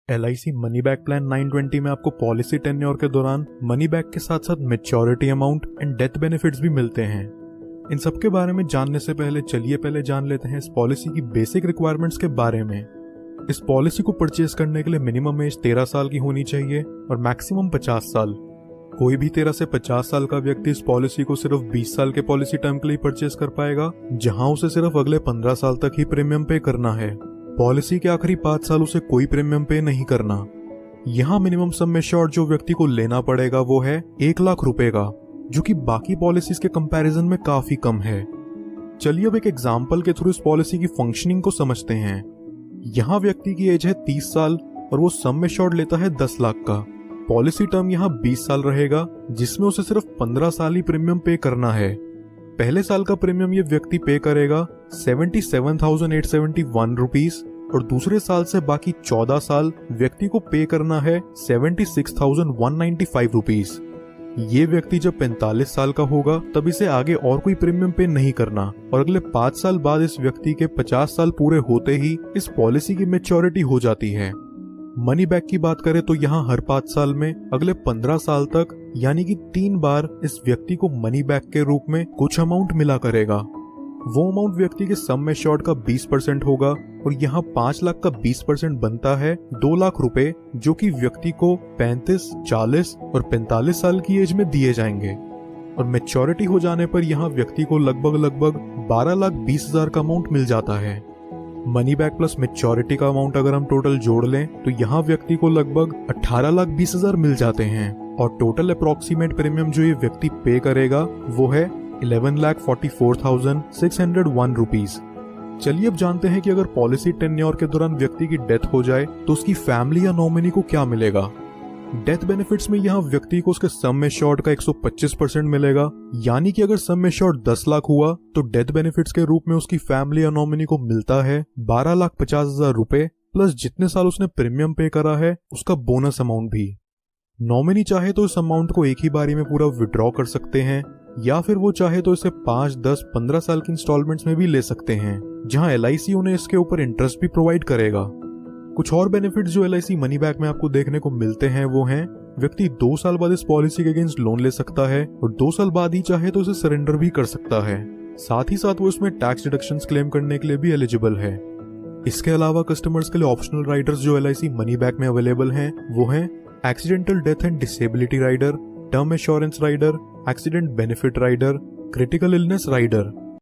LIC money back plan 920 में आपको policy tenure के दौरान मनी बैक के साथ साथ maturity amount and death benefits भी मिलते हैं। इन सब के बारे में जानने से पहले चलिए पहले जान लेते हैं इस पॉलिसी की बेसिक रिक्वायरमेंट्स के बारे में। इस पॉलिसी को परचेज करने के लिए मिनिमम एज 13 साल की होनी चाहिए और मैक्सिमम 50 साल। कोई भी 13 से 50 साल का व्यक्ति इस पॉलिसी को सिर्फ 20 साल के पॉलिसी टर्म के लिए परचेज कर पाएगा, जहां उसे सिर्फ अगले 15 साल तक ही प्रीमियम पे करना है। पॉलिसी के आखिरी 5 साल उसे कोई प्रीमियम पे नहीं करना। यहाँ मिनिमम सम एश्योर्ड जो व्यक्ति को लेना पड़ेगा वो है 1 लाख रुपए का, जो कि बाकी पॉलिसीज के कंपैरिजन में काफी कम है। चलिए अब एक एग्जांपल के थ्रू इस पॉलिसी की फंक्शनिंग को समझते हैं। यहाँ व्यक्ति की एज है 30 साल और वो सम एश्योर्ड लेता है 10 लाख का। पॉलिसी टर्म यहाँ 20 साल रहेगा, जिसमें उसे सिर्फ 15 साल ही प्रीमियम पे करना है। पहले साल का प्रीमियम ये व्यक्ति पे करेगा 77,871 रुपीज और दूसरे साल से बाकी 14 साल व्यक्ति को पे करना है 76,195 रुपीज। ये व्यक्ति जब 45 साल का होगा तब इसे आगे और कोई प्रीमियम पे नहीं करना और अगले 5 साल बाद इस व्यक्ति के 50 साल पूरे होते ही इस पॉलिसी की मैच्योरिटी हो जाती है। मनी बैक की बात करें तो यहाँ हर 5 साल में अगले 15 साल तक यानी कि 3 बार इस व्यक्ति को मनी बैक के रूप में कुछ अमाउंट मिला करेगा। वो अमाउंट व्यक्ति के सम एश्योर्ड का 20% होगा और यहाँ 5 लाख का 20% बनता है 2 लाख रुपए, जो कि व्यक्ति को 35, 40 और 45 साल की एज में दिए जाएंगे। और मैच्योरिटी हो जाने पर यहाँ व्यक्ति को लगभग 12,20,000 का अमाउंट मिल जाता है। मनी बैक प्लस मैच्योरिटी का अमाउंट अगर हम टोटल जोड़ लें तो यहाँ व्यक्ति को लगभग 18,20,000 मिल जाते हैं और टोटल अप्रोक्सीमेट प्रीमियम जो ये व्यक्ति पे करेगा वो है 11,44,601 रुपीज। चलिए अब जानते हैं कि अगर पॉलिसी टेन्योर के दौरान व्यक्ति की डेथ हो जाए तो उसकी फैमिली या नॉमिनी को क्या मिलेगा। डेथ बेनिफिट्स में यहाँ व्यक्ति को उसके सम एश्योर्ड का 125% मिलेगा, यानी कि अगर सम एश्योर्ड 10 लाख हुआ तो डेथ बेनिफिट्स के रूप में उसकी फैमिली या नॉमिनी को मिलता है 12,50,000 रुपए प्लस जितने साल उसने प्रीमियम पे करा है उसका बोनस अमाउंट भी। नॉमिनी चाहे तो इस अमाउंट को एक ही बारी में पूरा विड्रॉ कर सकते हैं या फिर वो चाहे तो इसे 5, 10, 15 साल की इंस्टॉलमेंट्स में भी ले सकते हैं, जहां LIC उन्हें इसके ऊपर इंटरेस्ट भी प्रोवाइड करेगा। कुछ और बेनिफिट्स जो LIC मनी बैक में आपको देखने को मिलते हैं वो हैं, व्यक्ति 2 साल बाद इस पॉलिसी के अगेंस्ट लोन ले सकता है और 2 साल बाद ही चाहे तो इसे सरेंडर भी कर सकता है। साथ ही साथ वो इसमें टैक्स डिडक्शंस क्लेम करने के लिए भी एलिजिबल है। इसके अलावा कस्टमर्स के लिए ऑप्शनल राइडर्स जो LIC मनी बैक में अवेलेबल हैं वो हैं accidental death and disability rider, term assurance rider, accident benefit rider, critical illness rider.